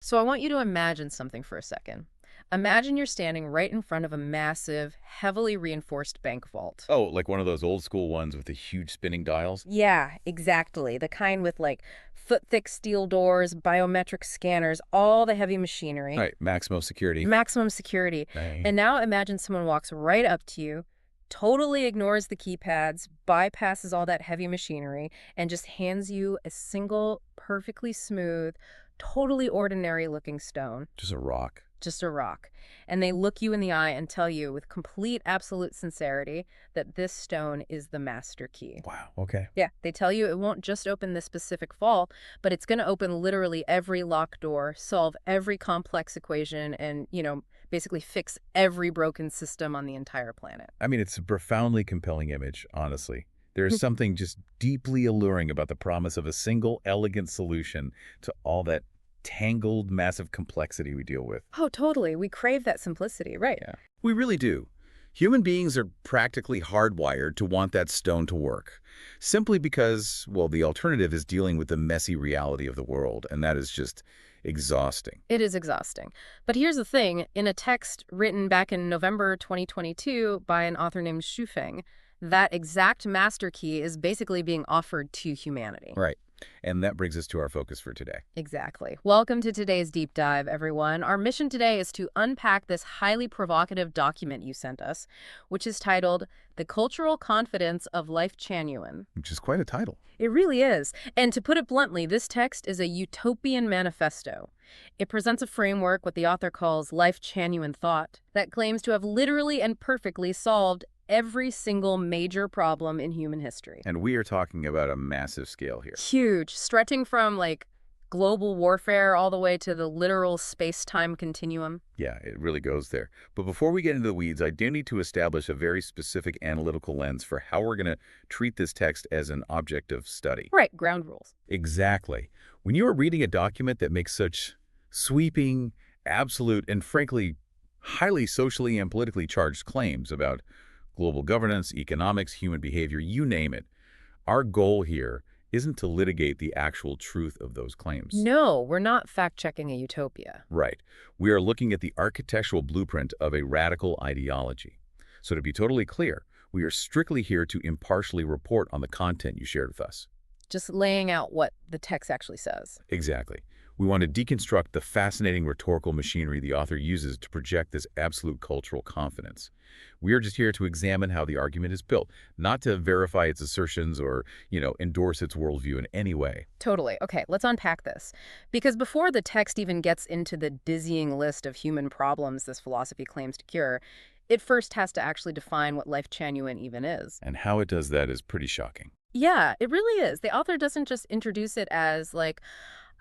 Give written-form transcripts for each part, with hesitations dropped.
So I want you to imagine something for a second. Imagine you're standing right in front of a massive, heavily reinforced bank vault. Oh, like one of those old school ones with the huge spinning dials? Yeah, exactly. The kind with like foot-thick steel doors, biometric scanners, all the heavy machinery, Right, maximum security. maximum security. Right. And now imagine someone walks right up to you, totally ignores the keypads, bypasses all that heavy machinery, and just hands you a single, perfectly smooth, totally ordinary looking stone. Just a rock. Just a rock. And they look you in the eye and tell you with complete, absolute sincerity that this stone is the master key. Wow, okay. Yeah, they tell you it won't just open this specific vault, but it's going to open literally every locked door, solve every complex equation, and, basically fix every broken system on the entire planet. I mean, it's a profoundly compelling image, honestly. There's something just deeply alluring about the promise of a single, elegant solution to all that tangled, massive complexity we deal with. Oh, totally. We crave that simplicity, right? Yeah, we really do. Human beings are practically hardwired to want that stone to work, simply because, well, the alternative is dealing with the messy reality of the world, and that is just exhausting. It is exhausting. But here's the thing. In a text written back in November 2022 by an author named Xu Feng, that exact master key is basically being offered to humanity. Right. And that brings us to our focus for today. Exactly. Welcome to today's deep dive, everyone. Our mission today is to unpack this highly provocative document you sent us, which is titled The Cultural Confidence of Lifechanyuan. Which is quite a title. It really is. And to put it bluntly, this text is a utopian manifesto. It presents a framework, what the author calls Lifechanyuan thought, that claims to have literally and perfectly solved every single major problem in human history. And we are talking about a massive scale here. Huge, stretching from like global warfare all the way to the literal space-time continuum. Yeah, it really goes there. But before we get into the weeds, I do need to establish a very specific analytical lens for how we're going to treat this text as an object of study. Right, ground rules. Exactly. When you are reading a document that makes such sweeping, absolute, and frankly, highly socially and politically charged claims about global governance, economics, human behavior, you name it, our goal here isn't to litigate the actual truth of those claims. No, we're not fact-checking a utopia. Right. We are looking at the architectural blueprint of a radical ideology. So to be totally clear, we are strictly here to impartially report on the content you shared with us. Just laying out what the text actually says. Exactly. We want to deconstruct the fascinating rhetorical machinery the author uses to project this absolute cultural confidence. We are just here to examine how the argument is built, not to verify its assertions or, endorse its worldview in any way. Totally. Okay, let's unpack this. Because before the text even gets into the dizzying list of human problems this philosophy claims to cure, it first has to actually define what Lifechanyuan even is. And how it does that is pretty shocking. Yeah, it really is. The author doesn't just introduce it as like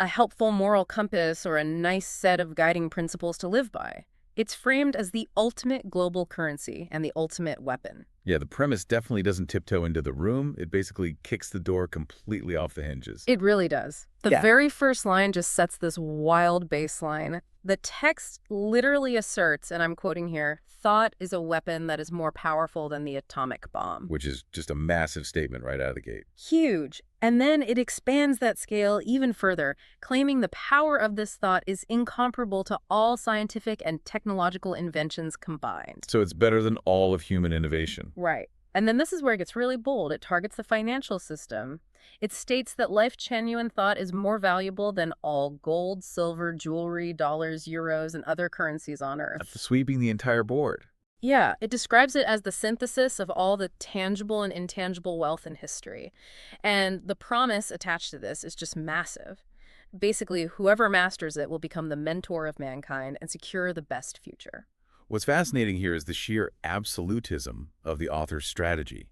a helpful moral compass or a nice set of guiding principles to live by. It's framed as the ultimate global currency and the ultimate weapon. Yeah, the premise definitely doesn't tiptoe into the room. It basically kicks the door completely off the hinges. It really does. The Yeah. very first line just sets this wild baseline. The text literally asserts, and I'm quoting here, thought is a weapon that is more powerful than the atomic bomb. Which is just a massive statement right out of the gate. Huge. And then it expands that scale even further, claiming the power of this thought is incomparable to all scientific and technological inventions combined. So it's better than all of human innovation. Right. And then this is where it gets really bold. It targets the financial system. It states that life-genuine thought is more valuable than all gold, silver, jewelry, dollars, euros, and other currencies on Earth. Sweeping the entire board. Yeah, it describes it as the synthesis of all the tangible and intangible wealth in history. And the promise attached to this is just massive. Basically, whoever masters it will become the mentor of mankind and secure the best future. What's fascinating here is the sheer absolutism of the author's strategy,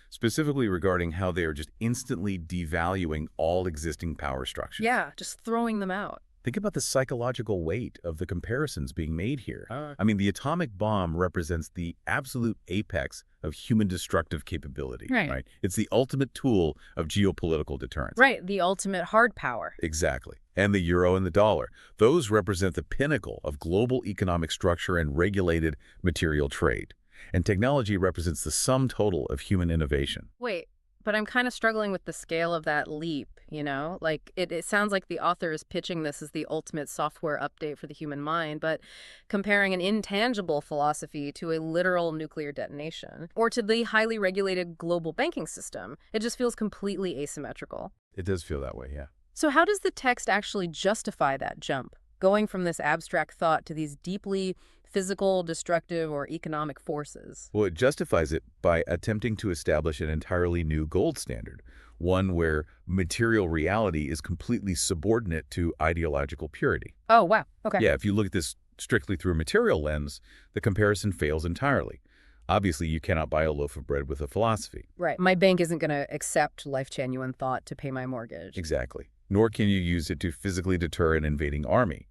specifically regarding how they are just instantly devaluing all existing power structures. Yeah, just throwing them out. Think about the psychological weight of the comparisons being made here. Uh, I mean, the atomic bomb represents the absolute apex of human destructive capability, Right. It's the ultimate tool of geopolitical deterrence. Right, the ultimate hard power. Exactly. And the euro and the dollar. Those represent the pinnacle of global economic structure and regulated material trade. And technology represents the sum total of human innovation. Wait, But I'm kind of struggling with the scale of that leap, you know? Like, it sounds like the author is pitching this as the ultimate software update for the human mind, but comparing an intangible philosophy to a literal nuclear detonation, or to the highly regulated global banking system, it just feels completely asymmetrical. It does feel that way, yeah. So how does the text actually justify that jump, going from this abstract thought to these deeply physical, destructive, or economic forces? Well, it justifies it by attempting to establish an entirely new gold standard, one where material reality is completely subordinate to ideological purity. Oh, wow. Okay. Yeah, if you look at this strictly through a material lens, the comparison fails entirely. Obviously, you cannot buy a loaf of bread with a philosophy. Right. My bank isn't going to accept Lifechanyuan thought to pay my mortgage. Exactly. Nor can you use it to physically deter an invading army.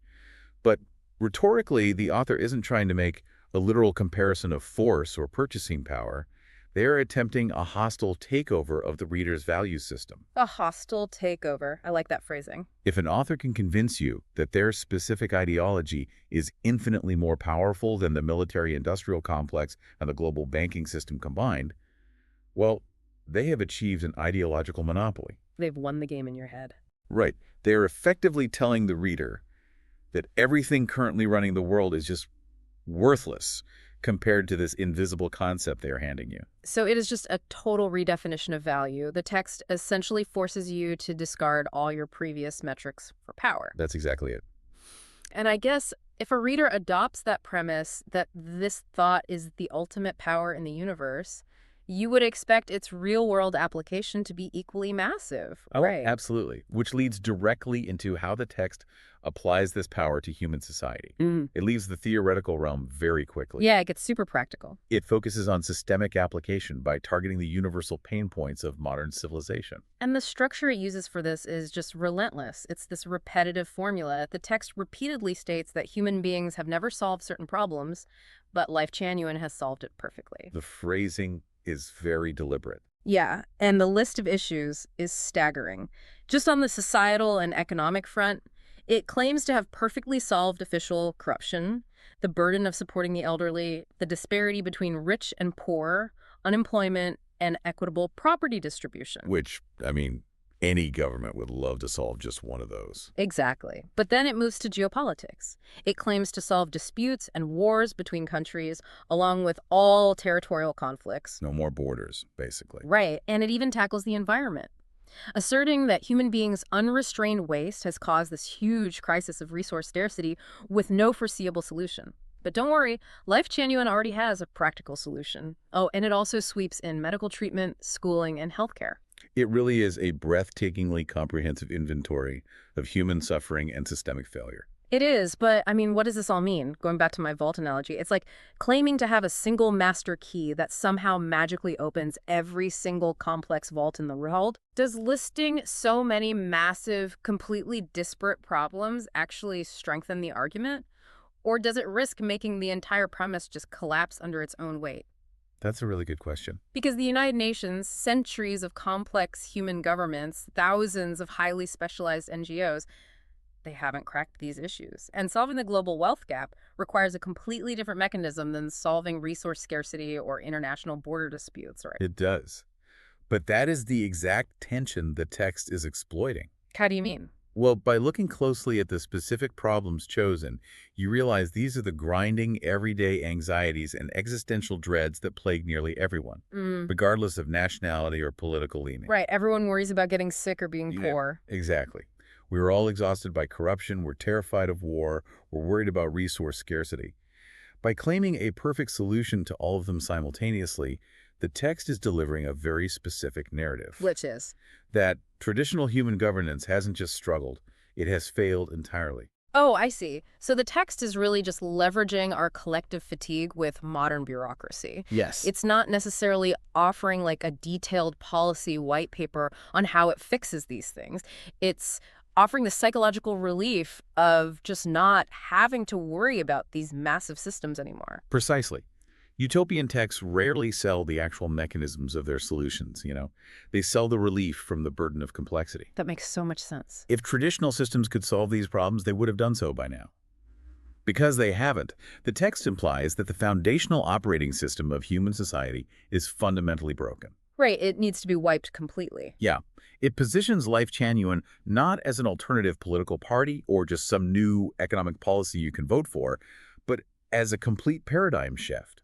But rhetorically, the author isn't trying to make a literal comparison of force or purchasing power. They are attempting a hostile takeover of the reader's value system. A hostile takeover. I like that phrasing. If an author can convince you that their specific ideology is infinitely more powerful than the military-industrial complex and the global banking system combined, well, they have achieved an ideological monopoly. They've won the game in your head. Right. They are effectively telling the reader that everything currently running the world is just worthless compared to this invisible concept they are handing you. So it is just a total redefinition of value. The text essentially forces you to discard all your previous metrics for power. That's exactly it. And I guess if a reader adopts that premise that this thought is the ultimate power in the universe, you would expect its real-world application to be equally massive, right? Absolutely. Which leads directly into how the text applies this power to human society. It leaves the theoretical realm very quickly. Yeah, it gets super practical. It focuses on systemic application by targeting the universal pain points of modern civilization. And the structure it uses for this is just relentless. It's this repetitive formula. The text repeatedly states that human beings have never solved certain problems, but Lifechanyuan has solved it perfectly. The phrasing is very deliberate. Yeah, and the list of issues is staggering. Just on the societal and economic front, it claims to have perfectly solved official corruption, the burden of supporting the elderly, the disparity between rich and poor, unemployment, and equitable property distribution. Which, I mean, any government would love to solve just one of those. Exactly. But then it moves to geopolitics. It claims to solve disputes and wars between countries, along with all territorial conflicts. No more borders, basically. Right, and it even tackles the environment, asserting that human beings' unrestrained waste has caused this huge crisis of resource scarcity with no foreseeable solution. But don't worry, Lifechanyuan already has a practical solution. Oh, and it also sweeps in medical treatment, schooling, and healthcare. It really is a breathtakingly comprehensive inventory of human suffering and systemic failure. It is, but I mean, what does this all mean? Going back to my vault analogy, it's like claiming to have a single master key that somehow magically opens every single complex vault in the world. Does listing so many massive, completely disparate problems actually strengthen the argument? Or does it risk making the entire premise just collapse under its own weight? That's a really good question. Because the United Nations, centuries of complex human governments, thousands of highly specialized NGOs, they haven't cracked these issues. And solving the global wealth gap requires a completely different mechanism than solving resource scarcity or international border disputes, right? It does. But that is the exact tension the text is exploiting. How do you mean? Well, by looking closely at the specific problems chosen, you realize these are the grinding, everyday anxieties and existential dreads that plague nearly everyone, regardless of nationality or political leaning. Right. Everyone worries about getting sick or being poor. Exactly. We are all exhausted by corruption, we're terrified of war, we're worried about resource scarcity. By claiming a perfect solution to all of them simultaneously, the text is delivering a very specific narrative. Which is? That traditional human governance hasn't just struggled, it has failed entirely. Oh, I see. So the text is really just leveraging our collective fatigue with modern bureaucracy. Yes. It's not necessarily offering like a detailed policy white paper on how it fixes these things. It's offering the psychological relief of just not having to worry about these massive systems anymore. Precisely. Utopian texts rarely sell the actual mechanisms of their solutions, They sell the relief from the burden of complexity. That makes so much sense. If traditional systems could solve these problems, they would have done so by now. Because they haven't, the text implies that the foundational operating system of human society is fundamentally broken. Right, it needs to be wiped completely. Yeah, it positions Lifechanyuan not as an alternative political party or just some new economic policy you can vote for, but as a complete paradigm shift.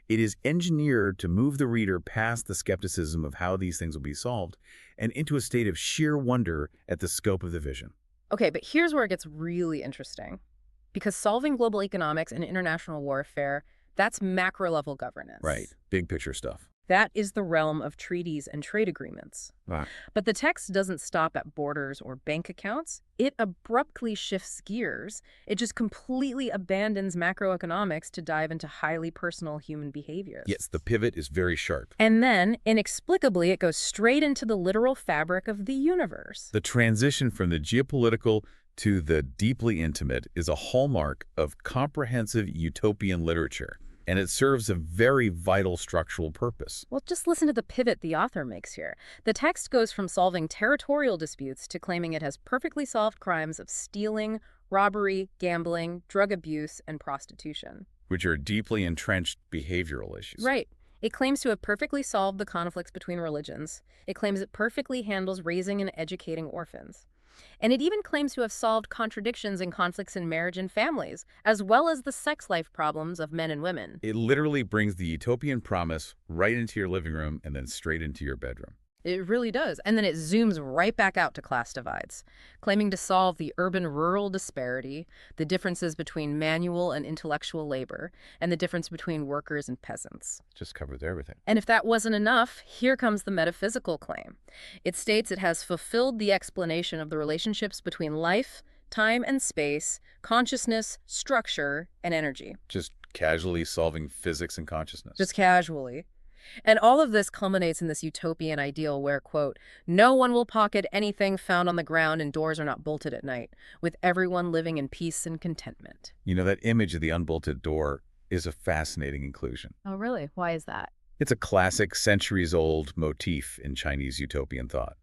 It is engineered to move the reader past the skepticism of how these things will be solved and into a state of sheer wonder at the scope of the vision. Okay, but here's where it gets really interesting. Because solving global economics and international warfare, that's macro-level governance. Right. Big picture stuff. That is the realm of treaties and trade agreements. Right. But the text doesn't stop at borders or bank accounts. It abruptly shifts gears. It just completely abandons macroeconomics to dive into highly personal human behaviors. Yes, the pivot is very sharp. And then, inexplicably, it goes straight into the literal fabric of the universe. The transition from the geopolitical to the deeply intimate is a hallmark of comprehensive utopian literature, and it serves a very vital structural purpose. Well, just listen to the pivot the author makes here. The text goes from solving territorial disputes to claiming it has perfectly solved crimes of stealing, robbery, gambling, drug abuse, and prostitution. Which are deeply entrenched behavioral issues. Right. It claims to have perfectly solved the conflicts between religions. It claims it perfectly handles raising and educating orphans. And it even claims to have solved contradictions and conflicts in marriage and families, as well as the sex life problems of men and women. It literally brings the utopian promise right into your living room and then straight into your bedroom. It really does. And then it zooms right back out to class divides, claiming to solve the urban-rural disparity, the differences between manual and intellectual labor, and the difference between workers and peasants. Just covers everything. And if that wasn't enough, here comes the metaphysical claim. It states it has fulfilled the explanation of the relationships between life, time and space, consciousness, structure, and energy. Just casually solving physics and consciousness. Just casually. And all of this culminates in this utopian ideal where, quote, no one will pocket anything found on the ground and doors are not bolted at night, with everyone living in peace and contentment. You know, that image of the unbolted door is a fascinating inclusion. Oh, really? Why is that? It's a classic, centuries-old motif in Chinese utopian thought.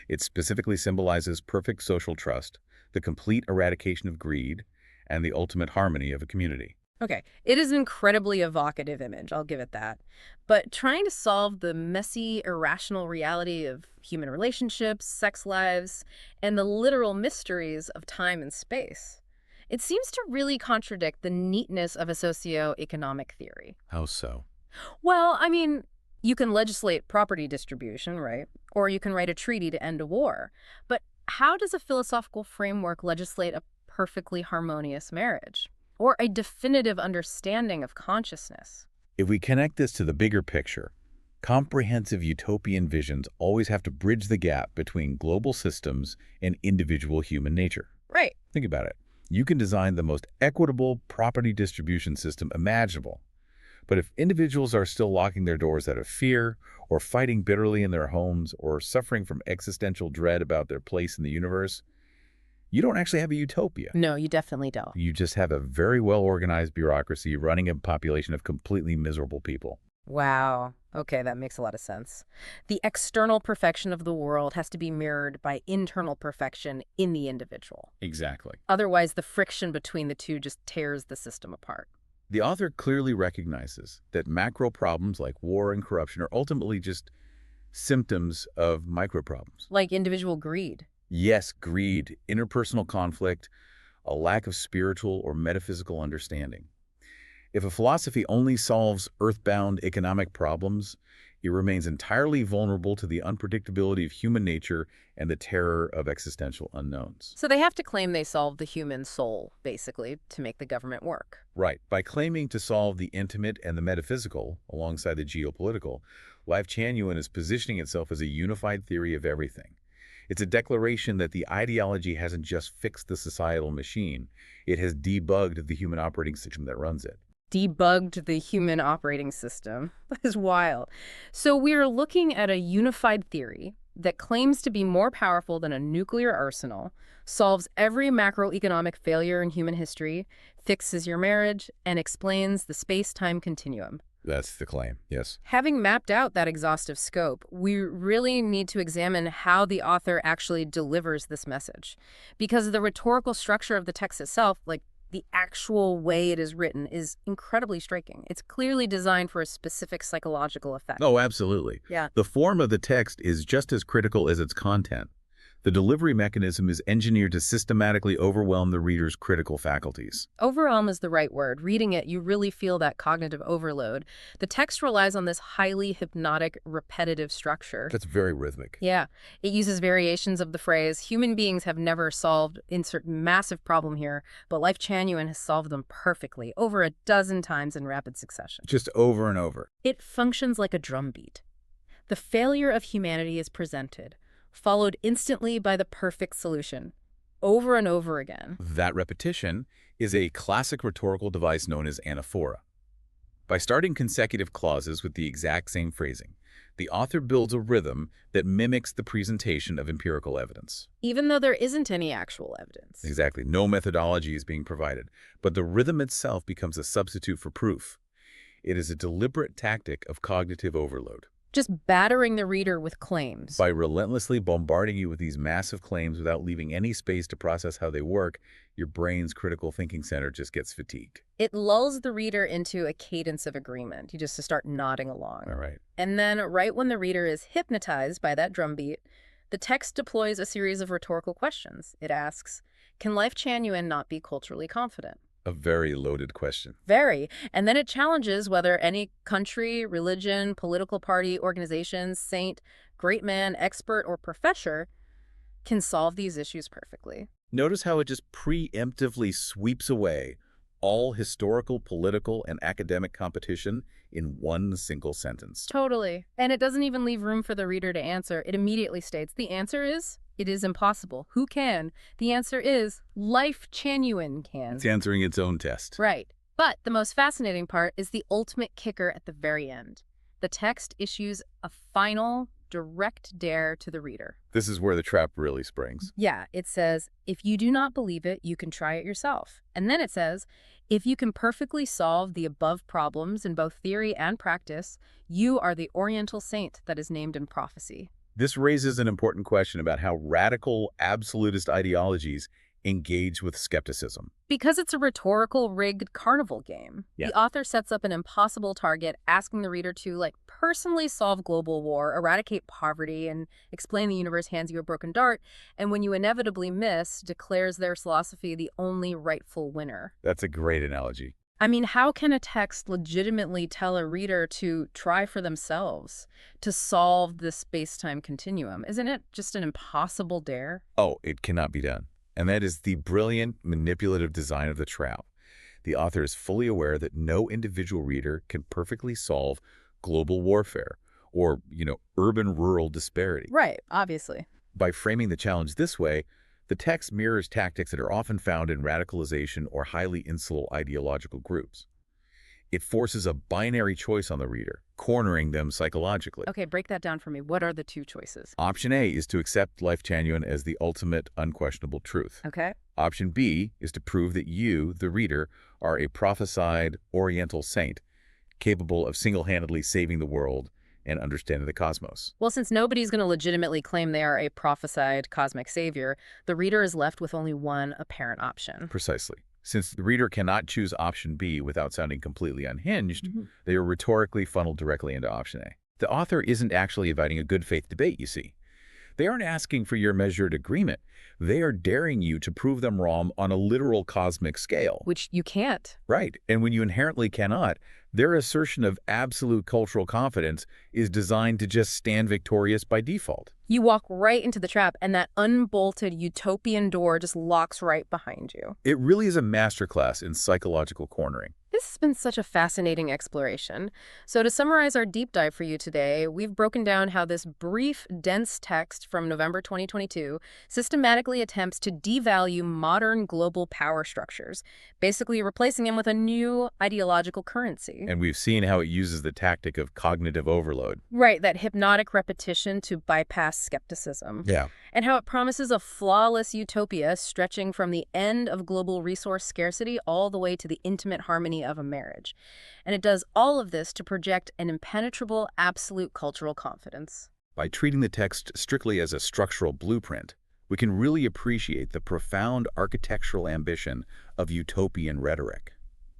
It specifically symbolizes perfect social trust, the complete eradication of greed, and the ultimate harmony of a community. Okay, it is an incredibly evocative image, I'll give it that. But trying to solve the messy, irrational reality of human relationships, sex lives, and the literal mysteries of time and space, it seems to really contradict the neatness of a socio-economic theory. How so? Well, I mean, you can legislate property distribution, right? Or you can write a treaty to end a war. But how does a philosophical framework legislate a perfectly harmonious marriage? Or a definitive understanding of consciousness? If we connect this to the bigger picture, comprehensive utopian visions always have to bridge the gap between global systems and individual human nature. Right. Think about it. You can design the most equitable property distribution system imaginable. But if individuals are still locking their doors out of fear, or fighting bitterly in their homes, or suffering from existential dread about their place in the universe, you don't actually have a utopia. No, you definitely don't. You just have a very well-organized bureaucracy running a population of completely miserable people. Wow. Okay, that makes a lot of sense. The external perfection of the world has to be mirrored by internal perfection in the individual. Exactly. Otherwise, the friction between the two just tears the system apart. The author clearly recognizes that macro problems like war and corruption are ultimately just symptoms of micro problems. Like individual greed. Yes, greed, interpersonal conflict, a lack of spiritual or metaphysical understanding. If a philosophy only solves earthbound economic problems, it remains entirely vulnerable to the unpredictability of human nature and the terror of existential unknowns. So they have to claim they solved the human soul, basically, to make the government work. Right. By claiming to solve the intimate and the metaphysical, alongside the geopolitical, Lifechanyuan is positioning itself as a unified theory of everything. It's a declaration that the ideology hasn't just fixed the societal machine, it has debugged the human operating system that runs it. Debugged the human operating system. That is wild. So we're looking at a unified theory that claims to be more powerful than a nuclear arsenal, solves every macroeconomic failure in human history, fixes your marriage, and explains the space-time continuum. That's the claim, yes. Having mapped out that exhaustive scope, we really need to examine how the author actually delivers this message. Because the rhetorical structure of the text itself, like, the actual way it is written is incredibly striking. It's clearly designed for a specific psychological effect. Oh, absolutely. Yeah. The form of the text is just as critical as its content. The delivery mechanism is engineered to systematically overwhelm the reader's critical faculties. Overwhelm is the right word. Reading it, you really feel that cognitive overload. The text relies on this highly hypnotic, repetitive structure. That's very rhythmic. Yeah. It uses variations of the phrase, human beings have never solved, insert massive problem here, but Lifechanyuan has solved them perfectly, over a dozen times in rapid succession. Just over and over. It functions like a drumbeat. The failure of humanity is presented, followed instantly by the perfect solution, over and over again. That repetition is a classic rhetorical device known as anaphora. By starting consecutive clauses with the exact same phrasing, the author builds a rhythm that mimics the presentation of empirical evidence. Even though there isn't any actual evidence. Exactly. No methodology is being provided, but the rhythm itself becomes a substitute for proof. It is a deliberate tactic of cognitive overload. Just battering the reader with claims. By relentlessly bombarding you with these massive claims without leaving any space to process how they work, your brain's critical thinking center just gets fatigued. It lulls the reader into a cadence of agreement. You just start nodding along. All right. And then, right when the reader is hypnotized by that drumbeat, the text deploys a series of rhetorical questions. It asks, can Lifechanyuan not be culturally confident? A very loaded question. Very. And then it challenges whether any country, religion, political party, organization, saint, great man, expert, or professor can solve these issues perfectly. Notice how it just preemptively sweeps away all historical, political, and academic competition in one single sentence. Totally. And it doesn't even leave room for the reader to answer. It immediately states, the answer is, it is impossible. Who can? The answer is, Lifechanyuan can. It's answering its own test. Right. But the most fascinating part is the ultimate kicker at the very end. The text issues a final, direct dare to the reader. This is where the trap really springs. Yeah, it says, if you do not believe it, you can try it yourself. And then it says, if you can perfectly solve the above problems in both theory and practice, you are the Oriental saint that is named in prophecy. This raises an important question about how radical, absolutist ideologies engage with skepticism. Because it's a rhetorical, rigged carnival game. Yeah. The author sets up an impossible target, asking the reader to, personally solve global war, eradicate poverty, and explain the universe hands you a broken dart, and when you inevitably miss, declares their philosophy the only rightful winner. That's a great analogy. I mean, how can a text legitimately tell a reader to try for themselves to solve this space-time continuum? Isn't it just an impossible dare? Oh, it cannot be done. And that is the brilliant, manipulative design of the trap. The author is fully aware that no individual reader can perfectly solve global warfare or, urban-rural disparity. Right, obviously. By framing the challenge this way, the text mirrors tactics that are often found in radicalization or highly insular ideological groups. It forces a binary choice on the reader, cornering them psychologically. Okay, break that down for me. What are the two choices? Option A is to accept Lifechanyuan as the ultimate, unquestionable truth. Okay. Option B is to prove that you, the reader, are a prophesied Oriental saint, capable of single-handedly saving the world and understanding the cosmos. Well, since nobody's going to legitimately claim they are a prophesied cosmic savior, the reader is left with only one apparent option. Precisely. Since the reader cannot choose option B without sounding completely unhinged, they are rhetorically funneled directly into option A. The author isn't actually inviting a good faith debate, you see. They aren't asking for your measured agreement. They are daring you to prove them wrong on a literal cosmic scale. Which you can't. Right. And when you inherently cannot, their assertion of absolute cultural confidence is designed to just stand victorious by default. You walk right into the trap, and that unbolted utopian door just locks right behind you. It really is a masterclass in psychological cornering. This has been such a fascinating exploration. So to summarize our deep dive for you today, we've broken down how this brief, dense text from November 2022 systematically attempts to devalue modern global power structures, basically replacing them with a new ideological currency. And we've seen how it uses the tactic of cognitive overload. Right, that hypnotic repetition to bypass skepticism. Yeah. And how it promises a flawless utopia stretching from the end of global resource scarcity all the way to the intimate harmony of a marriage. And it does all of this to project an impenetrable, absolute cultural confidence. By treating the text strictly as a structural blueprint, we can really appreciate the profound architectural ambition of utopian rhetoric,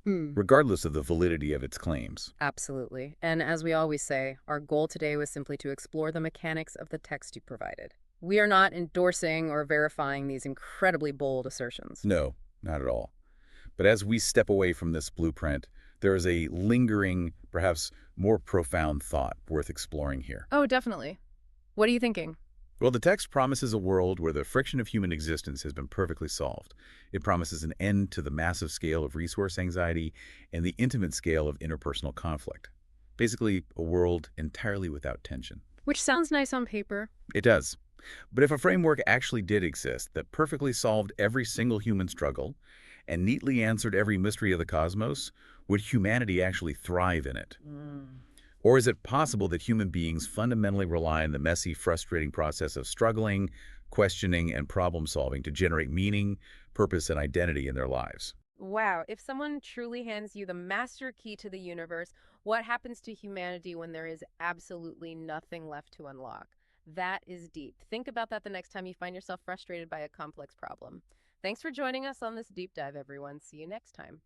Hmm. regardless of the validity of its claims. Absolutely. And as we always say, our goal today was simply to explore the mechanics of the text you provided. We are not endorsing or verifying these incredibly bold assertions. No, not at all. But as we step away from this blueprint, there is a lingering, perhaps more profound thought worth exploring here. Oh, definitely. What are you thinking? Well, the text promises a world where the friction of human existence has been perfectly solved. It promises an end to the massive scale of resource anxiety and the intimate scale of interpersonal conflict. Basically, a world entirely without tension. Which sounds nice on paper. It does. But if a framework actually did exist that perfectly solved every single human struggle and neatly answered every mystery of the cosmos, would humanity actually thrive in it? Or is it possible that human beings fundamentally rely on the messy, frustrating process of struggling, questioning, and problem-solving to generate meaning, purpose, and identity in their lives? Wow, if someone truly hands you the master key to the universe, what happens to humanity when there is absolutely nothing left to unlock? That is deep. Think about that the next time you find yourself frustrated by a complex problem. Thanks for joining us on this deep dive, everyone. See you next time.